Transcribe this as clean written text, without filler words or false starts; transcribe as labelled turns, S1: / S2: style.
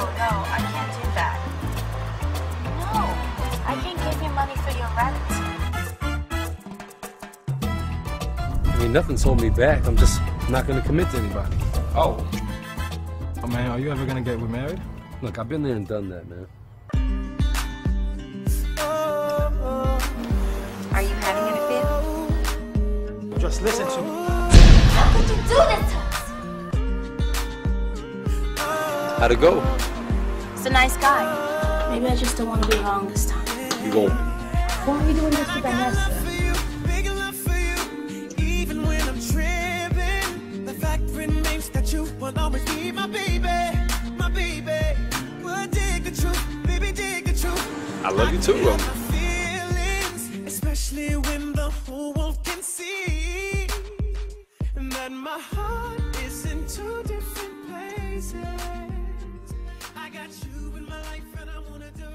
S1: no, I can't do that. No, I can't give you money for your rent.
S2: I mean, nothing's holding me back. I'm just not going to commit to anybody.
S3: Oh. Oh, man, are you ever gonna get married?
S2: Look, I've been there and done that, man.
S1: Are you having an affair?
S3: Just listen to me.
S1: How could you do this to us?
S2: How'd it go?
S1: He's a nice guy. Maybe I just don't want to be wrong this time.
S2: You won't.
S1: Why are you doing this to Vanessa?
S4: You will always be my baby, my baby. Well, dig the truth, baby, dig the truth.
S2: I love you too, Roman.
S4: Feelings, especially when the whole world can see that my heart is in two different places. I got you in my life, and I wanna do